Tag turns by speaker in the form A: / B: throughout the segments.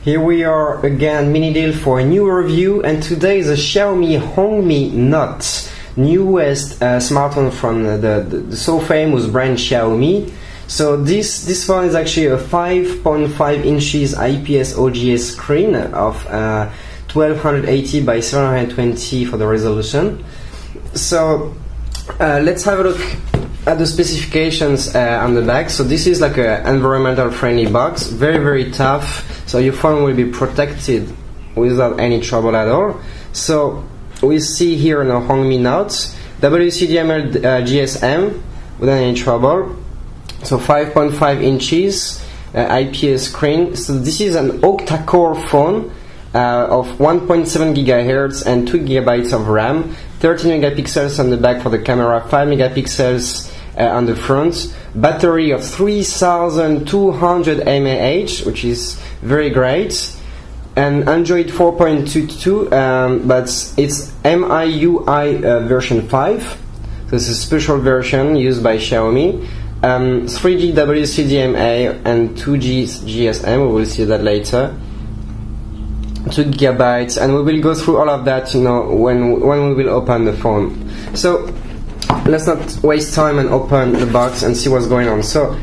A: Here we are again, Mini Deal for a new review, and today is a Xiaomi Hongmi Note, newest smartphone from the so famous brand Xiaomi. So this phone is actually a 5.5 inches IPS OGS screen of 1280 by 720 for the resolution. So let's have a look at the specifications on the back. So this is like an environmental friendly box, very tough, so your phone will be protected without any trouble at all. So we see here in a Hongmi Note WCDMA GSM without any trouble. So 5.5 inches IPS screen. So this is an Octa core phone of 1.7 GHz and 2 GB of RAM, 13 megapixels on the back for the camera, 5 megapixels on the front, battery of 3200 mAh, which is very great, and Android 4.22, but it's MIUI version 5, so it's a special version used by Xiaomi. 3G WCDMA and 2G GSM, we will see that later. 2 GB, and we will go through all of that, you know, when we will open the phone. So let's not waste time and open the box and see what's going on. So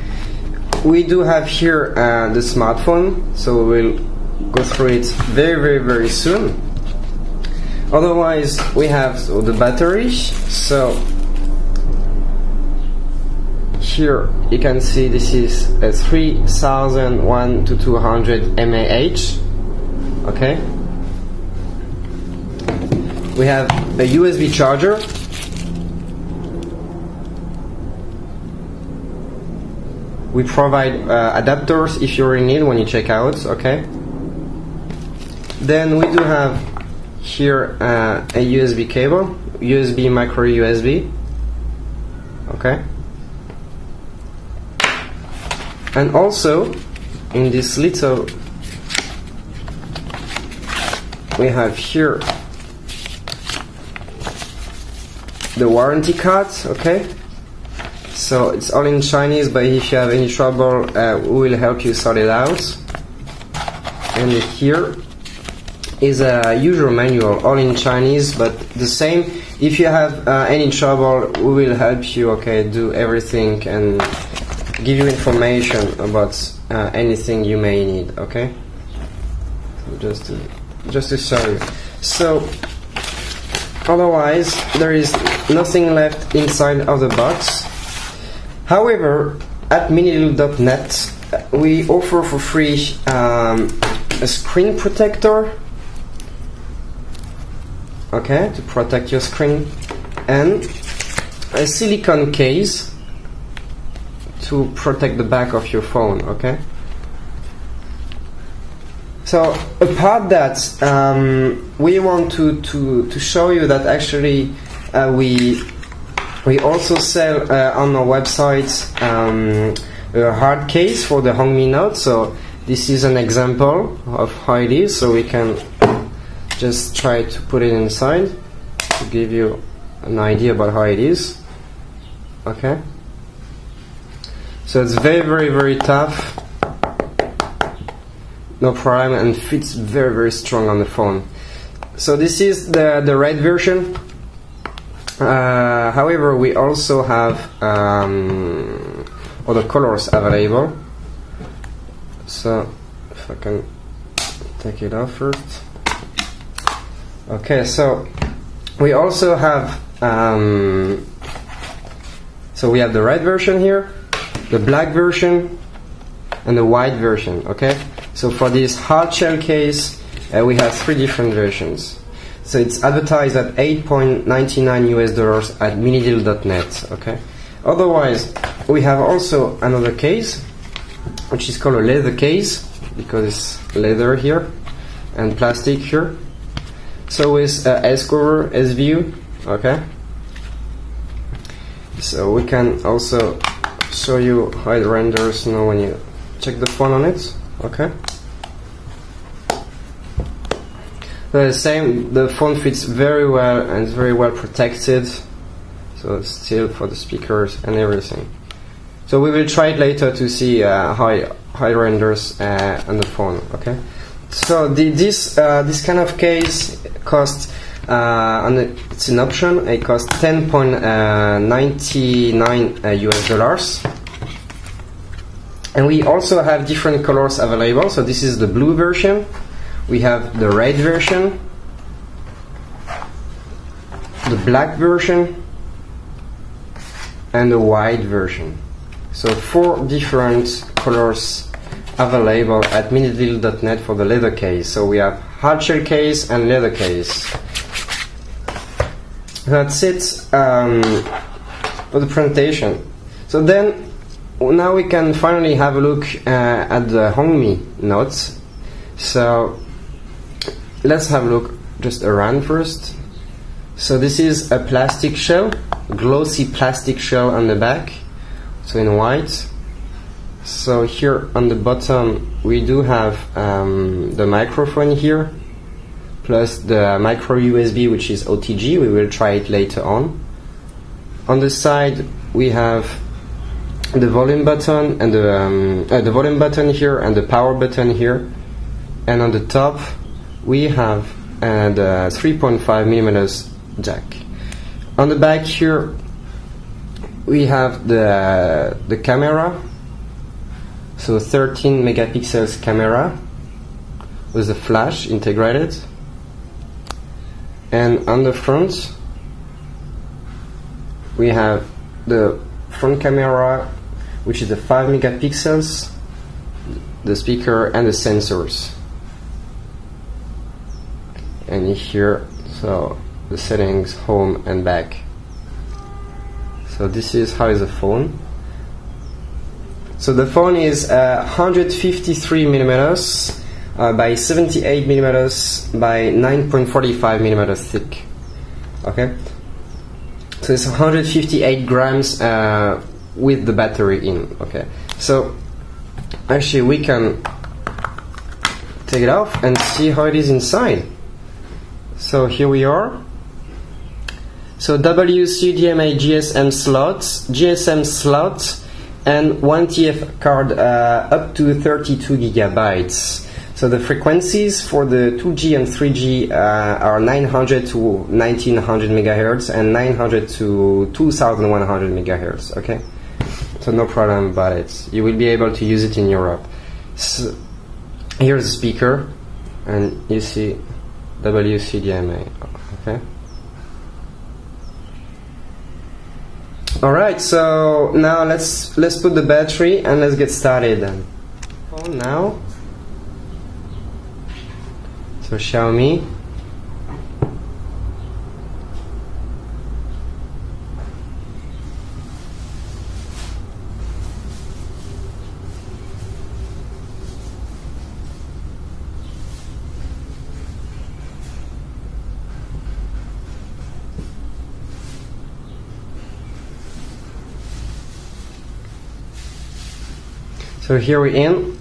A: we do have here the smartphone, so we will go through it very soon. Otherwise, we have the battery. So here you can see this is a 3001 to 200 mAh. Okay, we have a USB charger. We provide adapters if you really need when you check out. Okay, then we do have here a USB cable, USB micro USB. Okay, and also in this little we have here the warranty card. Okay, so it's all in Chinese, but if you have any trouble, we will help you sort it out. And here is a user manual, all in Chinese, but the same. If you have any trouble, we will help you. Okay, do everything and give you information about anything you may need. Okay, so just to show you. So otherwise there is nothing left inside of the box. However, at minideal.net we offer for free a screen protector, okay, to protect your screen, and a silicone case to protect the back of your phone. Okay, so apart that, we want to show you that actually we also sell on our website a hard case for the Hongmi Note. So this is an example of how it is, so we can just try to put it inside to give you an idea about how it is. Okay, so it's very tough, no problem, and fits very strong on the phone. So this is the red version. However, we also have other colors available. So if I can take it off first. Okay, so we also have so we have the red version here, the black version, and the white version. Okay, so for this hard shell case, we have 3 different versions. So it's advertised at $8.99 US at minideal.net. Okay. Otherwise, we have also another case, which is called a leather case, because it's leather here and plastic here. So with S cover, S view. Okay. So we can also show you how it renders, you know, when you check the phone on it. Okay. The same, the phone fits very well and is very well protected, so still for the speakers and everything. So we will try it later to see how it renders on the phone. Okay. So this kind of case costs, it's an option. It costs $10.99 US dollars. And we also have different colors available. So this is the blue version. We have the red version, the black version, and the white version. So 4 different colors available at minideal.net for the leather case. So we have hard shell case and leather case. That's it for the presentation. So then now we can finally have a look at the Hongmi notes. So let's have a look just around first. So this is a plastic shell, glossy plastic shell on the back, so in white. So here on the bottom we do have the microphone here, plus the micro USB, which is OTG. We will try it later on. On the side we have the volume button and the volume button here and the power button here, and on the top we have the 3.5mm jack. On the back here we have the camera, so 13 megapixels camera with a flash integrated, and on the front we have the front camera, which is the 5 megapixels, the speaker and the sensors. And here, so the settings, home and back. So this is how is the phone. So the phone is 153mm by 78mm by 9.45mm thick. Okay. So it's 158 grams with the battery in. Okay. So actually we can take it off and see how it is inside. So here we are. So WCDMA GSM slot, and 1 TF card up to 32 gigabytes. So the frequencies for the 2G and 3G are 900 to 1900 megahertz and 900 to 2100 megahertz. Okay, so no problem about it. You will be able to use it in Europe. So here's the speaker, and you see WCDMA. Okay. Alright, so now let's put the battery and let's get started then. Phone now. So Xiaomi. So here we're in.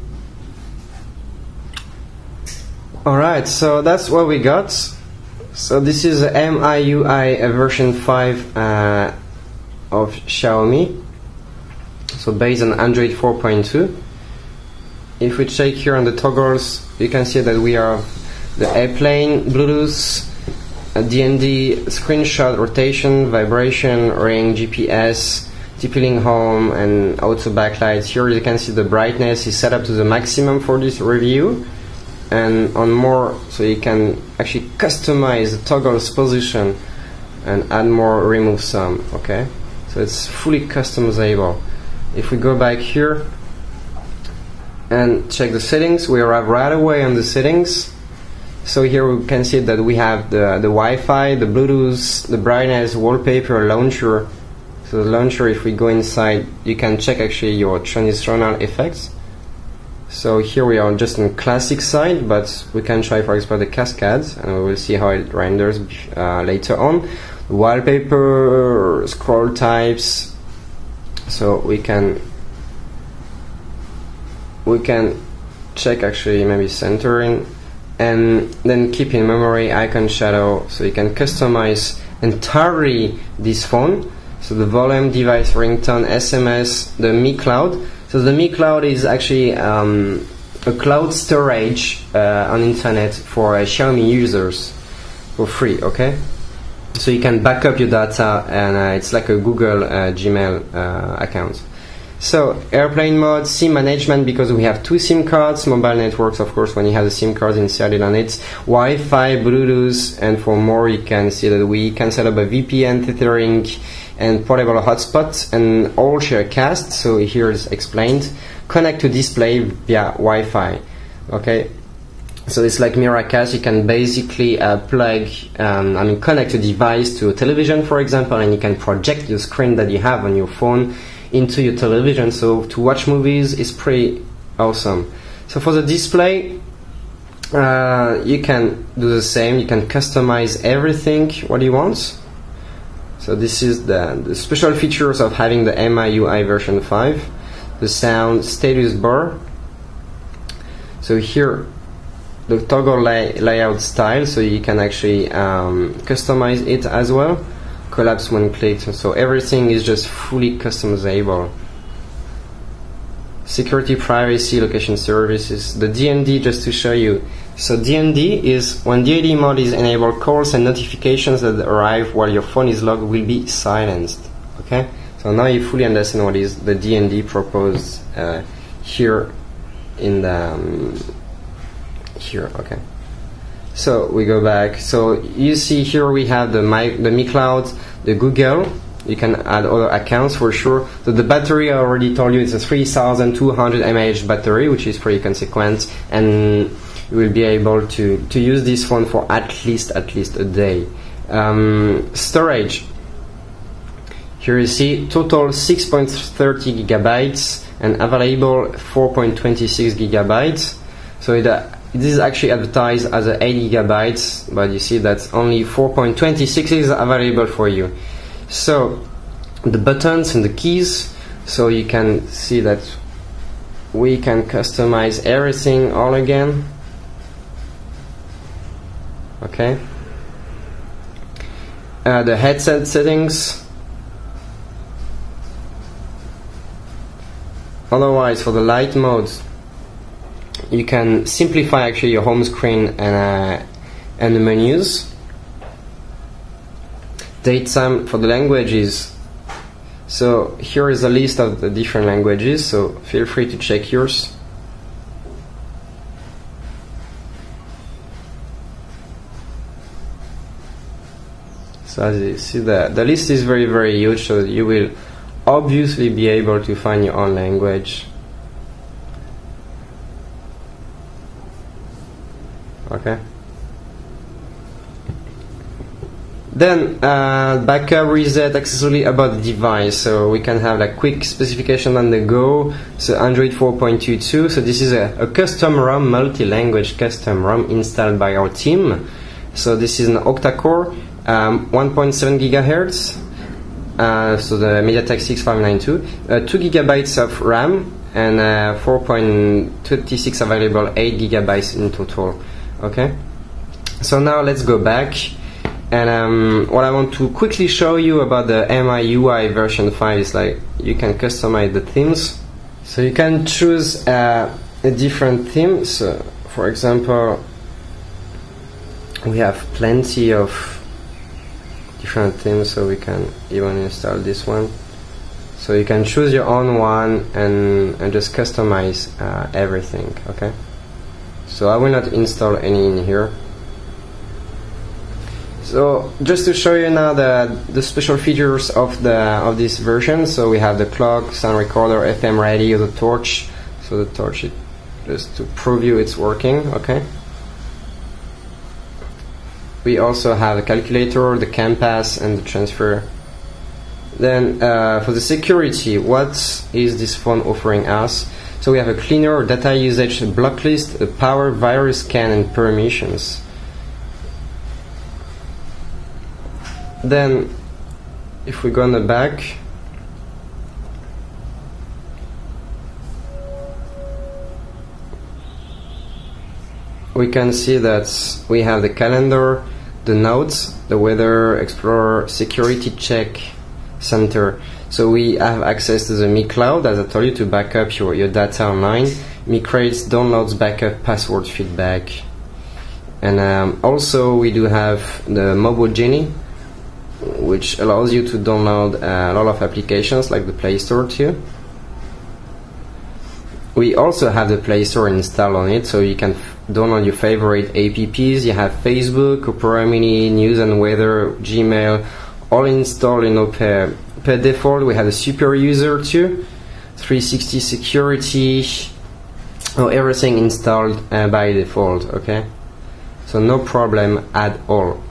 A: Alright, so that's what we got. So this is the MIUI version 5 of Xiaomi. So based on Android 4.2. If we check here on the toggles, you can see that we have the airplane, Bluetooth, DND, screenshot, rotation, vibration, ring, GPS, TP-Link home, and auto backlight. Here you can see the brightness is set up to the maximum for this review, and on more, so you can actually customize the toggles position and add more, remove some. Okay, so it's fully customizable. If we go back here and check the settings, we arrive right away on the settings. So here we can see that we have the Wi-Fi, the Bluetooth, the brightness, wallpaper, launcher. So the launcher, if we go inside, you can check actually your transitional effects. So here we are just on classic side, but we can try for example the cascades, and we will see how it renders later on. Wallpaper, scroll types, so we can check actually maybe centering, and then keep in memory icon shadow, so you can customize entirely this phone. So the volume, device, ringtone, SMS, the Mi Cloud. So the Mi Cloud is actually a cloud storage on internet for Xiaomi users for free. Okay, so you can back up your data, and it's like a Google Gmail account. So airplane mode, SIM management, because we have 2 SIM cards, mobile networks of course when you have the SIM cards inserted on it, Wi-Fi, Bluetooth, and for more you can see that we can set up a VPN, tethering, and portable hotspots, and all share cast. So here is explained. Connect to display via Wi-Fi. Okay, so it's like Miracast. You can basically connect a device to a television, for example, and you can project the screen that you have on your phone into your television. So to watch movies is pretty awesome. So for the display, you can do the same. You can customize everything what you want. So this is the special features of having the MIUI version 5. The sound status bar. So here the toggle layout style, so you can actually customize it as well. Collapse when clicked, so everything is just fully customizable. Security, privacy, location services. The DND, just to show you. So DND is when DND mode is enabled, calls and notifications that arrive while your phone is locked will be silenced. Okay, so now you fully understand what is the DND proposed here in the here. Okay, so we go back. So you see here we have the Mi Cloud, the Google. You can add other accounts for sure. So the battery, I already told you, it's a 3200 mAh battery, which is pretty consequent, and you will be able to use this phone for at least a day. Storage. Here you see total 6.30 gigabytes and available 4.26 gigabytes. So it is actually advertised as 8 gigabytes, but you see that only 4.26 is available for you. So the buttons and the keys, so you can see that we can customize everything all again. Okay. The headset settings. Otherwise, for the light mode, you can simplify actually your home screen and the menus. Datetime for the languages. So here is a list of the different languages, so feel free to check yours. So as you see, the list is very huge, so you will obviously be able to find your own language. Okay. Then backup, reset, accessory about the device. So we can have like quick specification on the go. So Android 4.22. So this is a custom ROM, multi-language custom ROM installed by our team. So this is an Octa core, 1.7 gigahertz. So the MediaTek 6592, 2 gigabytes of RAM, and 4.26 available, 8 gigabytes in total. Okay. So now let's go back. And what I want to quickly show you about the MIUI version 5 is like you can customize the themes. So you can choose a different theme. So for example, we have plenty of different themes, so we can even install this one. So you can choose your own one and just customize everything. Okay. So I will not install any in here. So just to show you now the special features of this version. So we have the clock, sound recorder, FM radio, the torch. So the torch is just to prove you it's working. Okay. We also have the calculator, the compass, and the transfer. Then for the security, what is this phone offering us? So we have a cleaner data usage block list, a power virus scan, and permissions. Then if we go on the back, we can see that we have the calendar, the notes, the weather, explorer, security check center. So we have access to the Mi Cloud, as I told you, to back up your data online. Mi credits, downloads, backup, password feedback, and also we do have the Mobile Genie, which allows you to download a lot of applications like the Play Store too. We also have the Play Store installed on it, so you can download your favorite apps. You have Facebook, Opera Mini, News and Weather, Gmail, all installed, you know, per default. We have a super user too, 360 security, everything installed by default. Okay, so no problem at all.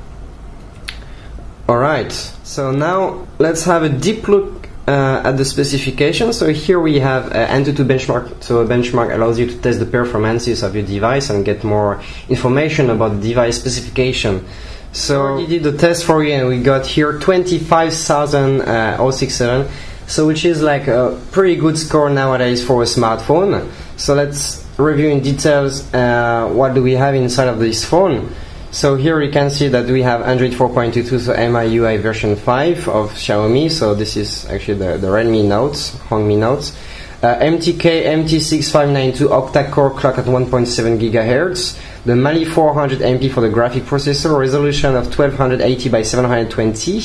A: Alright, so now let's have a deep look at the specifications. So here we have Antutu benchmark. So a benchmark allows you to test the performances of your device and get more information about the device specification. So we did the test for you and we got here 25,067, so which is like a pretty good score nowadays for a smartphone. So let's review in details what do we have inside of this phone. So here you can see that we have Android 4.22, so MIUI version 5 of Xiaomi. So this is actually the Redmi Notes, Hongmi Notes. MTK6592 Octa core clock at 1.7 GHz. The Mali 400 MP for the graphic processor. Resolution of 1280 by 720.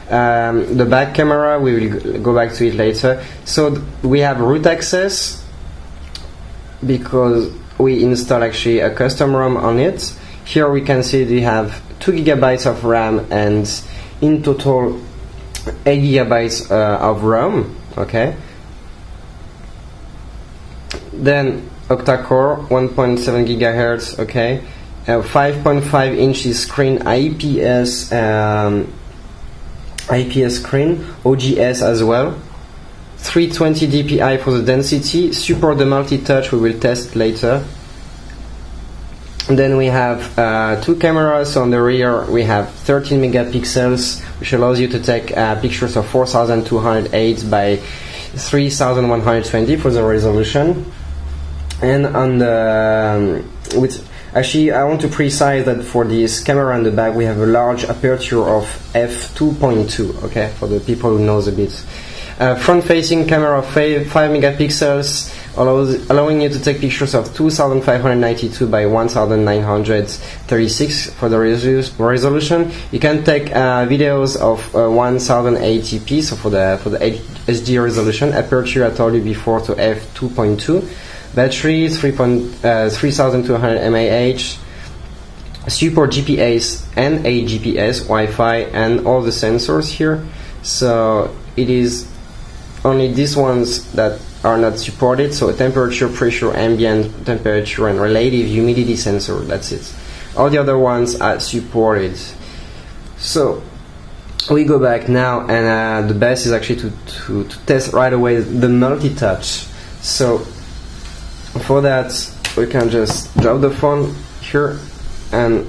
A: The back camera, we will go back to it later. So we have root access because we install actually a custom ROM on it. Here we can see we have 2 GB of RAM and in total 8 GB of ROM. Okay. Then octa-core, 1.7 GHz. Okay. 5.5 inches screen, IPS screen, OGS as well. 320 dpi for the density. Support the multi-touch. We will test later. Then we have two cameras. So on the rear we have 13 megapixels, which allows you to take pictures of 4208 by 3120 for the resolution. And on the actually I want to precise that for this camera in the back we have a large aperture of f2.2. okay, for the people who knows a bit. Front-facing camera of 5 megapixels, allowing you to take pictures of 2592 by 1936 for the resolution. You can take videos of 1080p, so for the HD resolution. Aperture I told you before, to f2.2. Battery 3200 mAh. Support GPS and AGPS, Wi-Fi, and all the sensors here. So it is only these ones that are not supported, so temperature, pressure, ambient temperature, and relative humidity sensor, that's it. All the other ones are supported. So we go back now, and the best is actually to test right away the multi-touch. So for that we can just drop the phone here and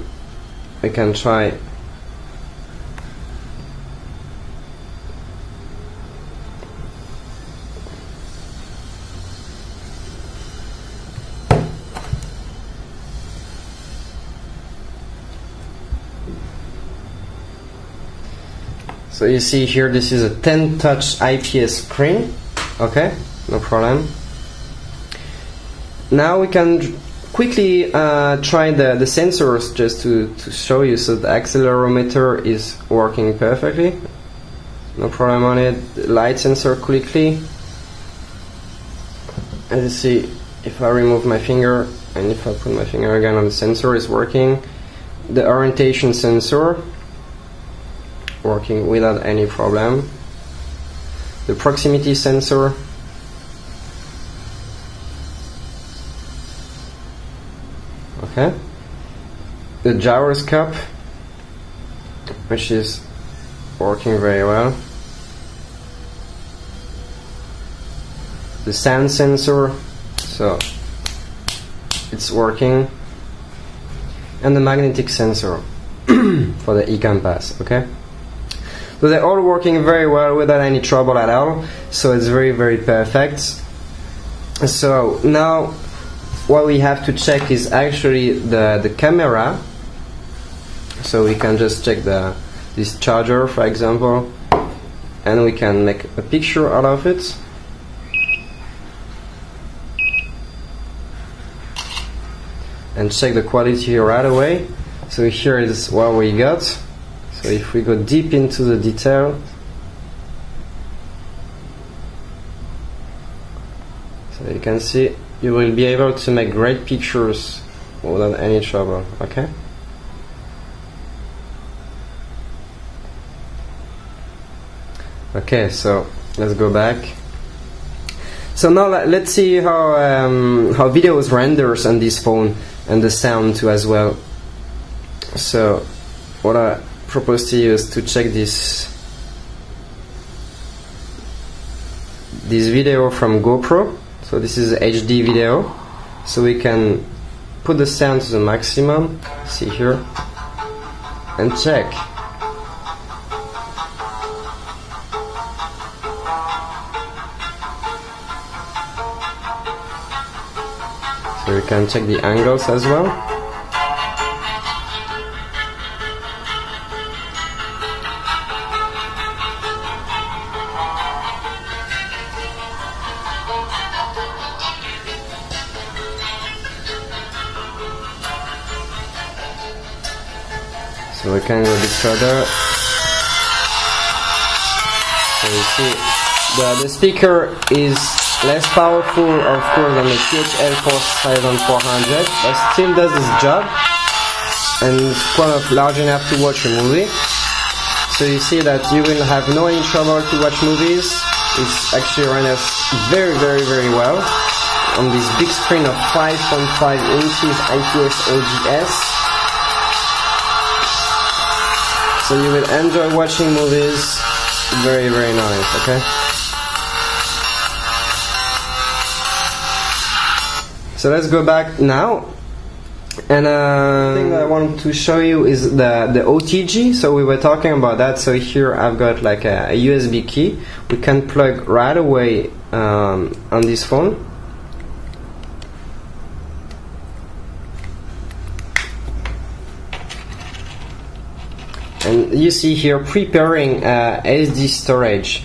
A: we can try. So you see here, this is a 10 touch IPS screen. Okay, no problem. Now we can quickly try the sensors just to show you. So the accelerometer is working perfectly, no problem on it. The light sensor quickly. As you see, if I remove my finger and if I put my finger again on the sensor, is working. The orientation sensor working without any problem. The proximity sensor, okay. The gyroscope, which is working very well. The sound sensor, so it's working. And the magnetic sensor for the e-compass, okay. So they're all working very well without any trouble at all. So it's very, very perfect. So now what we have to check is actually the camera. So we can just check this charger, for example, and we can make a picture out of it. and check the quality right away. So here is what we got. So if we go deep into the detail, so you can see you will be able to make great pictures without any trouble. Okay. Okay, so let's go back. So now let's see how videos renders on this phone and the sound too as well. So what I propose to you is to check this video from GoPro. So this is HD video. So we can put the sound to the maximum. See here and check. So we can check the angles as well. So we can go a bit further. So you see the speaker is less powerful, of course, than the THL 4400, but still does its job and it's quite large enough to watch a movie. So you see that you will have no any trouble to watch movies. It's actually renders very well on this big screen of 5.5 inches IPS OGS. So you will enjoy watching movies. Very nice. Okay. So let's go back now, and the thing that I want to show you is the OTG. So we were talking about that. So here I've got like a USB key we can plug right away on this phone. And you see here preparing SD storage.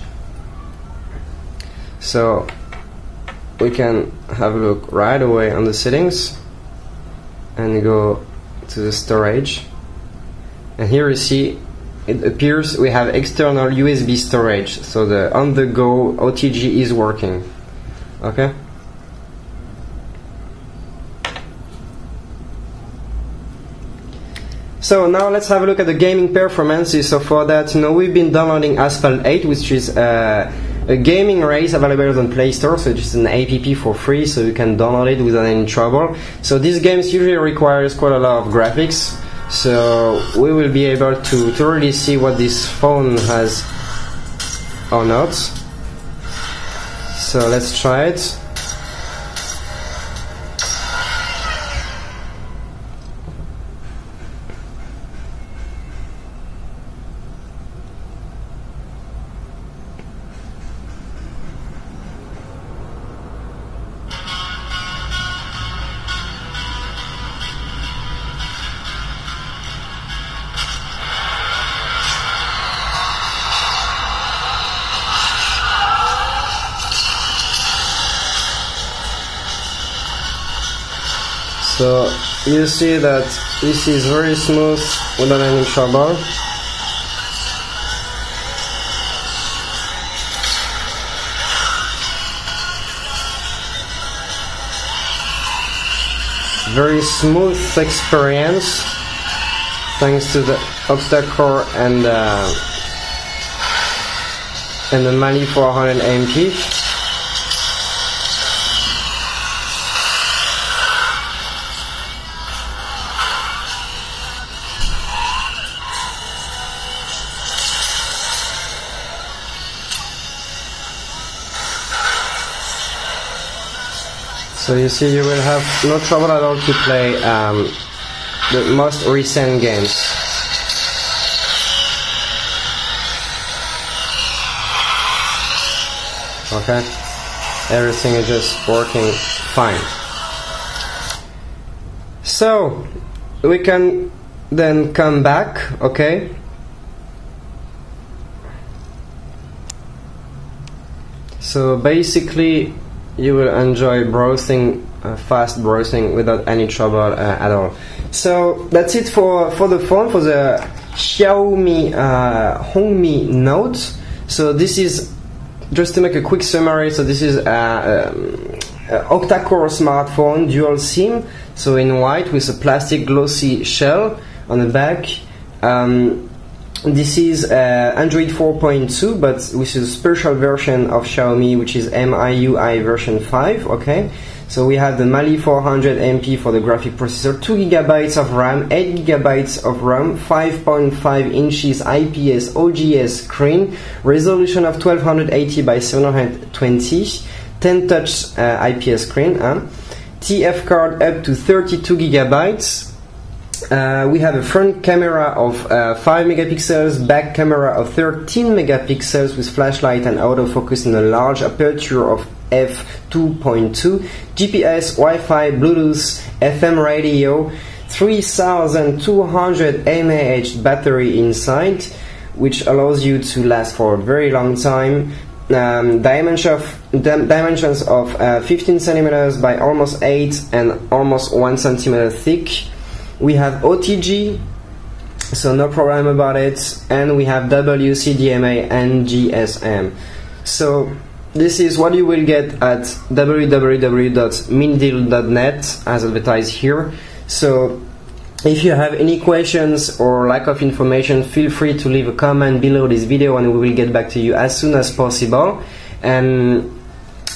A: So we can have a look right away on the settings and go to the storage, and here you see it appears we have external USB storage, so the on-the-go OTG is working. Okay. So now let's have a look at the gaming performances. So for that, we've been downloading Asphalt 8, which is a gaming race available on Play Store, so it's an app for free, so you can download it without any trouble. So these games usually requires quite a lot of graphics, so we will be able to really see what this phone has or not. So let's try it. So you see that this is very smooth without any trouble. Very smooth experience thanks to the Octa core and the Mali 400 MP. So you see, you will have no trouble at all to play the most recent games. Okay, everything is just working fine. So we can then come back, okay? So basically you will enjoy browsing fast browsing without any trouble at all. So that's it for the phone, for the Xiaomi Hongmi Note. So this is, just to make a quick summary, so this is octa-core smartphone, dual SIM, so in white with a plastic glossy shell on the back. This is Android 4.2, but with a special version of Xiaomi, which is MIUI version 5. Okay, so we have the Mali 400 MP for the graphic processor, 2 GB of RAM, 8 GB of RAM, 5.5 inches IPS OGS screen, resolution of 1280 by 720, 10 touch IPS screen, TF card up to 32 GB. We have a front camera of 5 megapixels, back camera of 13 megapixels with flashlight and autofocus in a large aperture of f2.2, GPS, Wi-Fi, Bluetooth, FM radio, 3200 mAh battery inside, which allows you to last for a very long time. Dimensions of 15 centimeters by almost 8 and almost 1 centimeter thick. We have OTG, so no problem about it, and we have WCDMA and GSM. So this is what you will get at www.minideal.net as advertised here. So if you have any questions or lack of information, feel free to leave a comment below this video and we will get back to you as soon as possible. And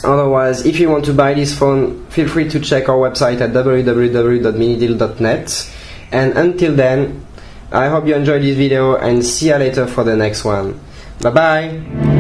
A: otherwise, if you want to buy this phone, feel free to check our website at www.minideal.net. And until then, I hope you enjoyed this video and see you later for the next one. Bye bye!